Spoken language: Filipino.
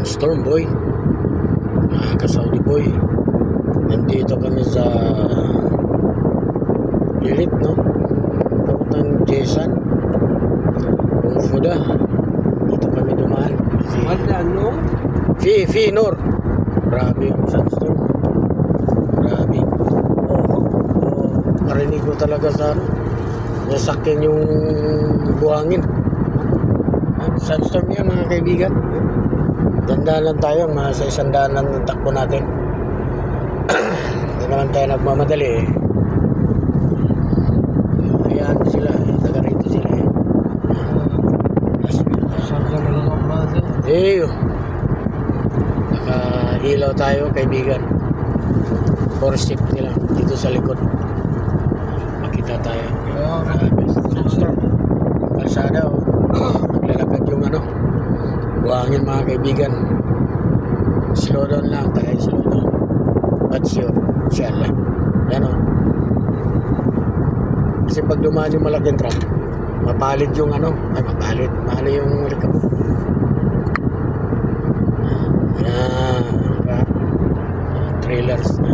Storm Boy, ka-Saudi Boy. Nandito kami sa Pilit, no? Papuntang Jesan, Kung Fuda. Dito kami dumaan kasi Ano? Finor. Grabe yung sandstorm. Grabe. Marinig ko talaga sa ano, nasakyan yung buhangin. Sandstorm yan, mga kaibigan. Dandaan lang tayo, sa 100 lang ng takbo natin. Hindi naman tayo nagmamadali eh. Ayan sila, taga rito sila eh. Naka-ilaw tayo, kaibigan. For safety lang dito sa likod. Makita tayo. Sandstorm. Kalsada oh. Naglalakad yung ano, buhangin, mga kaibigan. Slow down lang tayo, slow down. But sure, inshallah. Yan oh. Kasi pag dumaan yung malaking truck, mapalid yung ano, mahali yung likab. Yan, trailers na